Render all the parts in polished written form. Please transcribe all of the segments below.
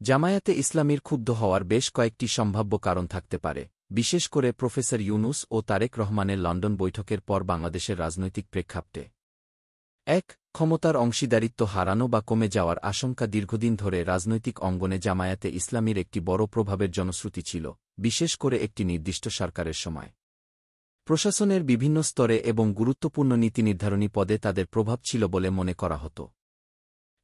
জামায়াতে ইসলামীর ক্ষুব্ধ হওয়ার বেশ কয়েকটি সম্ভাব্য কারণ থাকতে পারে, বিশেষ করে প্রফেসর ইউনুস ও তারেক রহমানের লন্ডন বৈঠকের পর বাংলাদেশের রাজনৈতিক প্রেক্ষাপটে। ১. ক্ষমতার অংশীদারিত্ব হারানো বা কমে যাওয়ার আশঙ্কা। দীর্ঘদিন ধরে রাজনৈতিক অঙ্গনে জামায়াতে ইসলামীর একটি বড় প্রভাবের জনশ্রুতি ছিল, বিশেষ করে একটি নির্দিষ্ট সরকারের সময়। প্রশাসনের বিভিন্ন স্তরে এবং গুরুত্বপূর্ণ নীতি নির্ধারণী পদে তাদের প্রভাব ছিল বলে মনে করা হতো।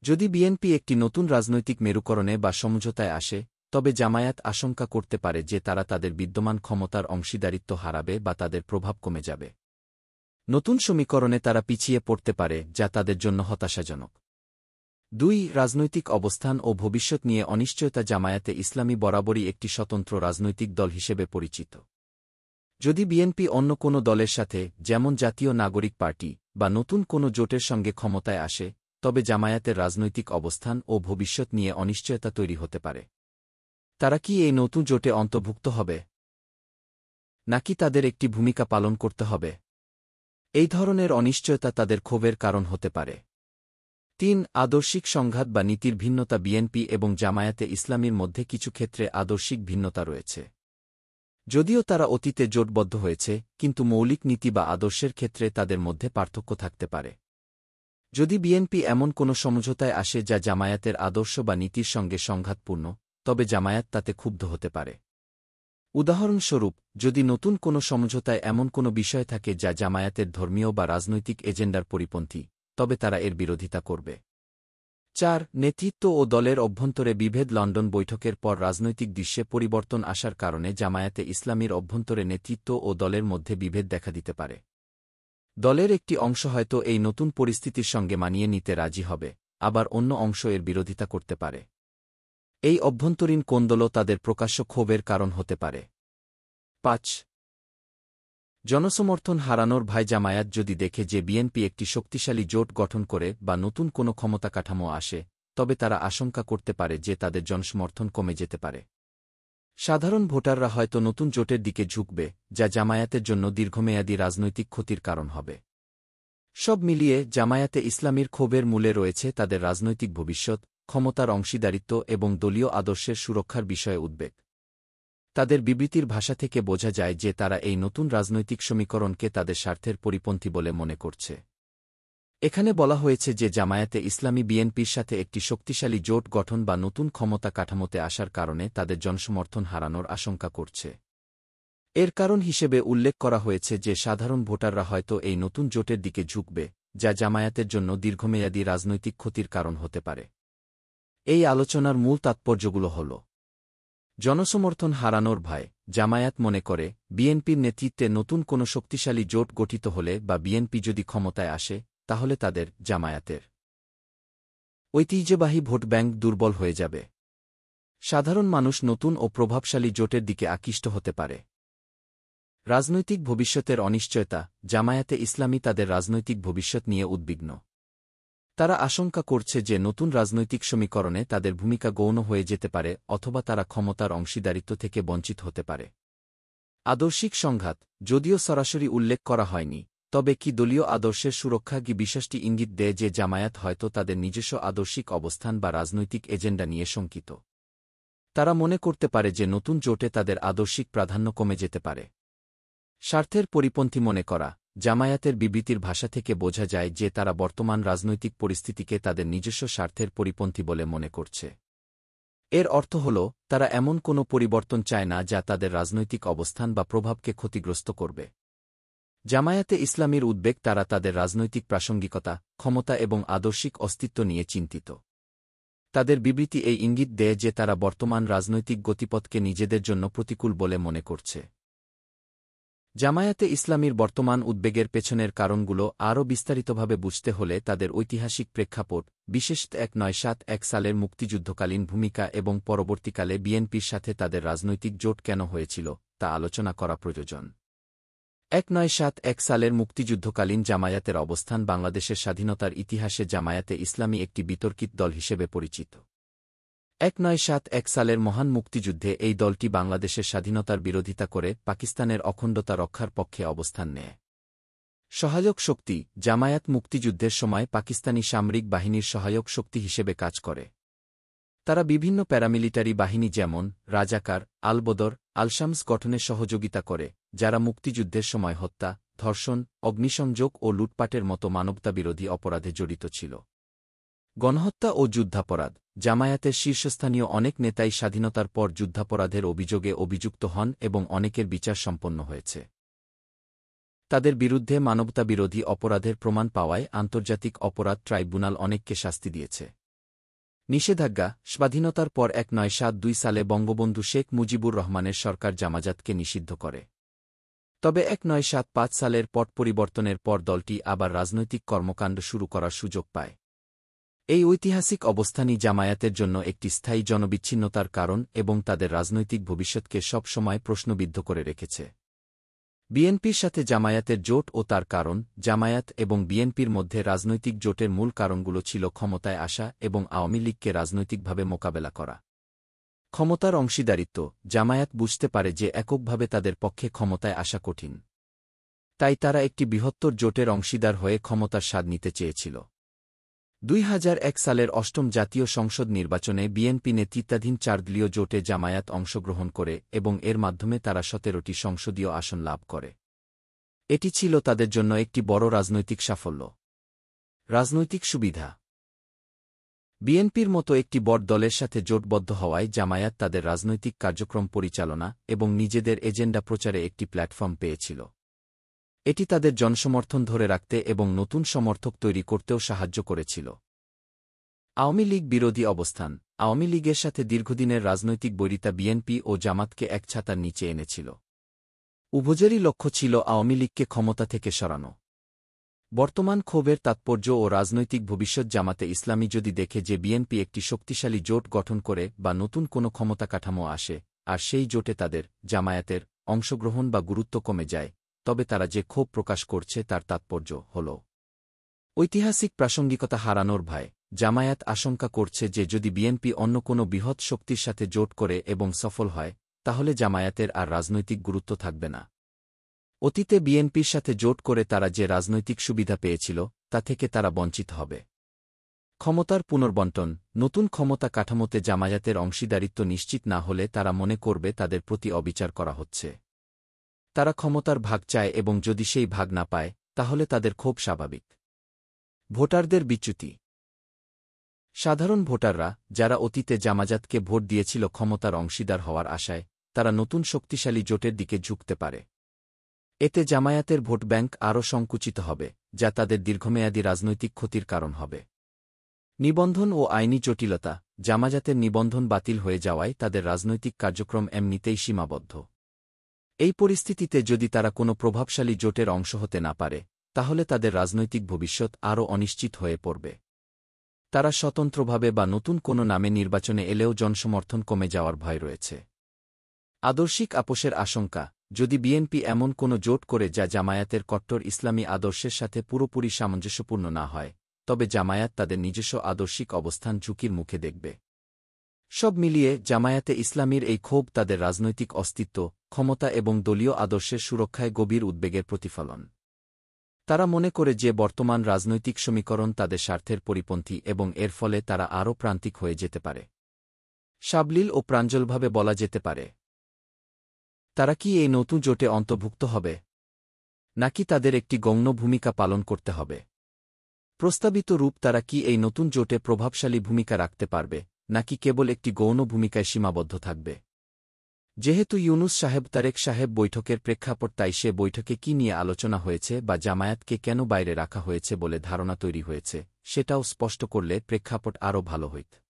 যদি বিএনপি একটি নতুন রাজনৈতিক মেরুকরণে বা সমঝোতায় আসে, তবে জামায়াত আশঙ্কা করতে পারে যে তারা তাদের বিদ্যমান ক্ষমতার অংশীদারিত্ব হারাবে বা তাদের প্রভাব কমে যাবে। নতুন সমীকরণে তারা পিছিয়ে পড়তে পারে, যা তাদের জন্য হতাশাজনক। ২. রাজনৈতিক অবস্থান ও ভবিষ্যৎ নিয়ে অনিশ্চয়তা। জামায়াতে ইসলামী বরাবরই একটি স্বতন্ত্র রাজনৈতিক দল হিসেবে পরিচিত। যদি বিএনপি অন্য কোনো দলের সাথে, যেমন জাতীয় নাগরিক পার্টি বা নতুন কোনো জোটের সঙ্গে ক্ষমতায় আসে, তবে জামায়াতের রাজনৈতিক অবস্থান ও ভবিষ্যৎ নিয়ে অনিশ্চয়তা তৈরি হতে পারে। তারা কি এই নতুন জোটে অন্তর্ভুক্ত হবে, নাকি তাদের একটি ভূমিকা পালন করতে হবে? এই ধরনের অনিশ্চয়তা তাদের ক্ষোভের কারণ হতে পারে। ৩. আদর্শিক সংঘাত বা নীতির ভিন্নতা। বিএনপি এবং জামায়াতে ইসলামীর মধ্যে কিছু ক্ষেত্রে আদর্শিক ভিন্নতা রয়েছে। যদিও তারা অতীতে জোটবদ্ধ হয়েছে, কিন্তু মৌলিক নীতি বা আদর্শের ক্ষেত্রে তাদের মধ্যে পার্থক্য থাকতে পারে। যদি বিএনপি এমন কোনো সমঝোতায় আসে যা জামায়াতের আদর্শ বা নীতির সঙ্গে সংঘাতপূর্ণ, তবে জামায়াত তাতে ক্ষুব্ধ হতে পারে। উদাহরণস্বরূপ, যদি নতুন কোনো সমঝোতায় এমন কোনো বিষয় থাকে যা জামায়াতের ধর্মীয় বা রাজনৈতিক এজেন্ডার পরিপন্থী, তবে তারা এর বিরোধিতা করবে। ৪. নেতৃত্ব ও দলের অভ্যন্তরে বিভেদ। লন্ডন বৈঠকের পর রাজনৈতিক দৃশ্যে পরিবর্তন আসার কারণে জামায়াতে ইসলামীর অভ্যন্তরে নেতৃত্ব ও দলের মধ্যে বিভেদ দেখা দিতে পারে। দলের একটি অংশ হয়তো এই নতুন পরিস্থিতির সঙ্গে মানিয়ে নিতে রাজি হবে, আবার অন্য অংশ এর বিরোধিতা করতে পারে। এই অভ্যন্তরীণ কোন্দলও তাদের প্রকাশ্য ক্ষোভের কারণ হতে পারে। ৫. জনসমর্থন হারানোর ভয়। জামায়াত যদি দেখে যে বিএনপি একটি শক্তিশালী জোট গঠন করে বা নতুন কোনো ক্ষমতা কাঠামো আসে, তবে তারা আশঙ্কা করতে পারে যে তাদের জনসমর্থন কমে যেতে পারে। সাধারণ ভোটাররা হয়তো নতুন জোটের দিকে ঝুঁকবে, যা জামায়াতের জন্য দীর্ঘমেয়াদী রাজনৈতিক ক্ষতির কারণ হবে। সব মিলিয়ে জামায়াতে ইসলামীর ক্ষোভের মূলে রয়েছে তাদের রাজনৈতিক ভবিষ্যৎ, ক্ষমতার অংশীদারিত্ব এবং দলীয় আদর্শের সুরক্ষার বিষয়ে উদ্বেগ। তাদের বিবৃতির ভাষা থেকে বোঝা যায় যে তারা এই নতুন রাজনৈতিক সমীকরণকে তাদের স্বার্থের পরিপন্থী বলে মনে করছে। এখানে বলা হয়েছে যে জামায়াতে ইসলামী বিএনপির সাথে একটি শক্তিশালী জোট গঠন বা নতুন ক্ষমতা কাঠামোতে আসার কারণে তাদের জনসমর্থন হারানোর আশঙ্কা করছে। এর কারণ হিসেবে উল্লেখ করা হয়েছে যে সাধারণ ভোটাররা হয়তো এই নতুন জোটের দিকে ঝুঁকবে, যা জামায়াতের জন্য দীর্ঘমেয়াদী রাজনৈতিক ক্ষতির কারণ হতে পারে। এই আলোচনার মূল তাৎপর্যগুলো হল: জনসমর্থন হারানোর ভয়। জামায়াত মনে করে, বিএনপির নেতৃত্বে নতুন কোনো শক্তিশালী জোট গঠিত হলে বা বিএনপি যদি ক্ষমতায় আসে, তাহলে তাদের, জামায়াতের ঐতিহ্যবাহী ভোট ব্যাংক দুর্বল হয়ে যাবে। সাধারণ মানুষ নতুন ও প্রভাবশালী জোটের দিকে আকৃষ্ট হতে পারে। রাজনৈতিক ভবিষ্যতের অনিশ্চয়তা। জামায়াতে ইসলামী তাদের রাজনৈতিক ভবিষ্যৎ নিয়ে উদ্বিগ্ন। তারা আশঙ্কা করছে যে নতুন রাজনৈতিক সমীকরণে তাদের ভূমিকা গৌণ হয়ে যেতে পারে অথবা তারা ক্ষমতার অংশীদারিত্ব থেকে বঞ্চিত হতে পারে। আদর্শিক সংঘাত। যদিও সরাসরি উল্লেখ করা হয়নি, তবে কি দলীয় আদর্শের সুরক্ষা কি বিষয়টি ইঙ্গিত দেয় যে জামায়াত হয়তো তাদের নিজস্ব আদর্শিক অবস্থান বা রাজনৈতিক এজেন্ডা নিয়ে শঙ্কিত। তারা মনে করতে পারে যে নতুন জোটে তাদের আদর্শিক প্রাধান্য কমে যেতে পারে। স্বার্থের পরিপন্থী মনে করা। জামায়াতের বিবৃতির ভাষা থেকে বোঝা যায় যে তারা বর্তমান রাজনৈতিক পরিস্থিতিকে তাদের নিজস্ব স্বার্থের পরিপন্থী বলে মনে করছে। এর অর্থ হল, তারা এমন কোনো পরিবর্তন চায় না যা তাদের রাজনৈতিক অবস্থান বা প্রভাবকে ক্ষতিগ্রস্ত করবে। জামায়াতে ইসলামীর উদ্বেগ। তারা তাদের রাজনৈতিক প্রাসঙ্গিকতা, ক্ষমতা এবং আদর্শিক অস্তিত্ব নিয়ে চিন্তিত। তাদের বিবৃতি এই ইঙ্গিত দেয় যে তারা বর্তমান রাজনৈতিক গতিপথকে নিজেদের জন্য প্রতিকূল বলে মনে করছে। জামায়াতে ইসলামীর বর্তমান উদ্বেগের পেছনের কারণগুলো আরও বিস্তারিতভাবে বুঝতে হলে তাদের ঐতিহাসিক প্রেক্ষাপট, বিশেষত ১৯৭১ সালের মুক্তিযুদ্ধকালীন ভূমিকা এবং পরবর্তীকালে বিএনপির সাথে তাদের রাজনৈতিক জোট কেন হয়েছিল, তা আলোচনা করা প্রয়োজন। ১৯৭১ সালের মুক্তিযুদ্ধকালীন জামায়াতের অবস্থান। বাংলাদেশের স্বাধীনতার ইতিহাসে জামায়াতে ইসলামী একটি বিতর্কিত দল হিসেবে পরিচিত। ১৯৭১ সালের মহান মুক্তিযুদ্ধে এই দলটি বাংলাদেশের স্বাধীনতার বিরোধিতা করে পাকিস্তানের অখণ্ডতা রক্ষার পক্ষে অবস্থান নেয়। সহায়ক শক্তি। জামায়াত মুক্তিযুদ্ধের সময় পাকিস্তানি সামরিক বাহিনীর সহায়ক শক্তি হিসেবে কাজ করে। তারা বিভিন্ন প্যারামিলিটারি বাহিনী যেমন রাজাকার, আল-বদর, আল-শামস গঠনে সহযোগিতা করে, যারা মুক্তিযুদ্ধের সময় হত্যা, ধর্ষণ, অগ্নিসংযোগ ও লুটপাটের মতো মানবতাবিরোধী অপরাধে জড়িত ছিল। গণহত্যা ও যুদ্ধাপরাধ। জামায়াতের শীর্ষস্থানীয় অনেক নেতাই স্বাধীনতার পর যুদ্ধাপরাধের অভিযোগে অভিযুক্ত হন এবং অনেকের বিচার সম্পন্ন হয়েছে। তাদের বিরুদ্ধে মানবতাবিরোধী অপরাধের প্রমাণ পাওয়ায় আন্তর্জাতিক অপরাধ ট্রাইব্যুনাল অনেককে শাস্তি দিয়েছে। নিষেধাজ্ঞা। স্বাধীনতার পর 1972 সালে বঙ্গবন্ধু শেখ মুজিবুর রহমানের সরকার জামায়াতকে নিষিদ্ধ করে। তবে 1975 সালের পট পরিবর্তনের পর দলটি আবার রাজনৈতিক কর্মকাণ্ড শুরু করার সুযোগ পায়। এই ঐতিহাসিক অবস্থানই জামায়াতের জন্য একটি স্থায়ী জনবিচ্ছিন্নতার কারণ এবং তাদের রাজনৈতিক ভবিষ্যৎকে সব সময় প্রশ্নবিদ্ধ করে রেখেছে। বিএনপির সাথে জামায়াতের জোট ও তার কারণ। জামায়াত এবং বিএনপির মধ্যে রাজনৈতিক জোটের মূল কারণগুলো ছিল ক্ষমতায় আসা এবং আওয়ামী লীগকে রাজনৈতিকভাবে মোকাবেলা করা। ক্ষমতার অংশীদারিত্ব। জামায়াত বুঝতে পারে যে এককভাবে তাদের পক্ষে ক্ষমতায় আসা কঠিন। তাই তারা একটি বৃহত্তর জোটের অংশীদার হয়ে ক্ষমতার স্বাদ নিতে চেয়েছিল। 2001 সালের অষ্টম জাতীয় সংসদ নির্বাচনে বিএনপি নেতৃত্বাধীন 4 দলীয় জোটে জামায়াত অংশগ্রহণ করে এবং এর মাধ্যমে তারা 17টি সংসদীয় আসন লাভ করে। এটি ছিল তাদের জন্য একটি বড় রাজনৈতিক সাফল্য। রাজনৈতিক সুবিধা। বিএনপির মতো একটি বড় দলের সাথে জোটবদ্ধ হওয়ায় জামায়াত তাদের রাজনৈতিক কার্যক্রম পরিচালনা এবং নিজেদের এজেন্ডা প্রচারে একটি প্ল্যাটফর্ম পেয়েছিল। এটি তাদের জনসমর্থন ধরে রাখতে এবং নতুন সমর্থক তৈরি করতেও সাহায্য করেছিল। আওয়ামী লীগ বিরোধী অবস্থান। আওয়ামী লীগের সাথে দীর্ঘদিনের রাজনৈতিক বৈরিতা বিএনপি ও জামাতকে এক ছাতার নিচে এনেছিল। উভয়েরই লক্ষ্য ছিল আওয়ামী লীগকে ক্ষমতা থেকে সরানো। বর্তমান ক্ষোভের তাৎপর্য ও রাজনৈতিক ভবিষ্যৎ জামাতে ইসলামী যদি দেখে যে বিএনপি একটি শক্তিশালী জোট গঠন করে বা নতুন কোনো ক্ষমতা কাঠামো আসে, আর সেই জোটে তাদের, জামায়াতের, অংশগ্রহণ বা গুরুত্ব কমে যায়, তবে তারা যে ক্ষোভ প্রকাশ করছে তার তাৎপর্য হল ঐতিহাসিক প্রাসঙ্গিকতা হারানোর ভয়। জামায়াত আশঙ্কা করছে যে যদি বিএনপি অন্য কোনো বৃহৎ শক্তির সাথে জোট করে এবং সফল হয়, তাহলে জামায়াতের আর রাজনৈতিক গুরুত্ব থাকবে না। অতীতে বিএনপির সাথে জোট করে তারা যে রাজনৈতিক সুবিধা পেয়েছিল, তা থেকে তারা বঞ্চিত হবে। ক্ষমতার পুনর্বণ্টন। নতুন ক্ষমতা কাঠামোতে জামায়াতের অংশীদারিত্ব নিশ্চিত না হলে তারা মনে করবে তাদের প্রতি অবিচার করা হচ্ছে। তারা ক্ষমতার ভাগ চায় এবং যদি সেই ভাগ না পায়, তাহলে তাদের ক্ষোভ স্বাভাবিক। ভোটারদের বিচ্যুতি। সাধারণ ভোটাররা, যারা অতীতে জামায়াতকে ভোট দিয়েছিল ক্ষমতার অংশীদার হওয়ার আশায়, তারা নতুন শক্তিশালী জোটের দিকে ঝুঁকতে পারে। এতে জামায়াতের ভোট ব্যাংক আরও সংকুচিত হবে, যা তাদের দীর্ঘমেয়াদী রাজনৈতিক ক্ষতির কারণ হবে। নিবন্ধন ও আইনি জটিলতা। জামায়াতের নিবন্ধন বাতিল হয়ে যাওয়ায় তাদের রাজনৈতিক কার্যক্রম এমনিতেই সীমাবদ্ধ। এই পরিস্থিতিতে যদি তারা কোনো প্রভাবশালী জোটের অংশ হতে না পারে, তাহলে তাদের রাজনৈতিক ভবিষ্যৎ আরও অনিশ্চিত হয়ে পড়বে। তারা স্বতন্ত্রভাবে বা নতুন কোনো নামে নির্বাচনে এলেও জনসমর্থন কমে যাওয়ার ভয় রয়েছে। আদর্শিক আপোষের আশঙ্কা। যদি বিএনপি এমন কোনো জোট করে যা জামায়াতের কট্টর ইসলামী আদর্শের সাথে পুরোপুরি সামঞ্জস্যপূর্ণ না হয়, তবে জামায়াত তাদের নিজস্ব আদর্শিক অবস্থান ঝুঁকির মুখে দেখবে। সব মিলিয়ে জামায়াতে ইসলামীর এই ক্ষোভ তাদের রাজনৈতিক অস্তিত্ব, ক্ষমতা এবং দলীয় আদর্শের সুরক্ষায় গভীর উদ্বেগের প্রতিফলন। তারা মনে করে যে বর্তমান রাজনৈতিক সমীকরণ তাদের স্বার্থের পরিপন্থী এবং এর ফলে তারা আরও প্রান্তিক হয়ে যেতে পারে। সাবলীল ও প্রাঞ্জলভাবে বলা যেতে পারে, তারা কি এই নতুন জোটে অন্তর্ভুক্ত হবে, নাকি তাদের একটি গৌণ ভূমিকা পালন করতে হবে? প্রস্তাবিত রূপ তারা কি এই নতুন জোটে প্রভাবশালী ভূমিকা রাখতে পারবে, নাকি কেবল একটি গৌণ ভূমিকায় সীমাবদ্ধ থাকবে? যেহেতু ইউনুস সাহেব তারেক সাহেব বৈঠকের প্রেক্ষাপট, তাই সে বৈঠকে কি নিয়ে আলোচনা হয়েছে বা জামায়াতকে কেন বাইরে রাখা হয়েছে বলে ধারণা তৈরি হয়েছে, সেটাও স্পষ্ট করলে প্রেক্ষাপট আরও ভালো হইত।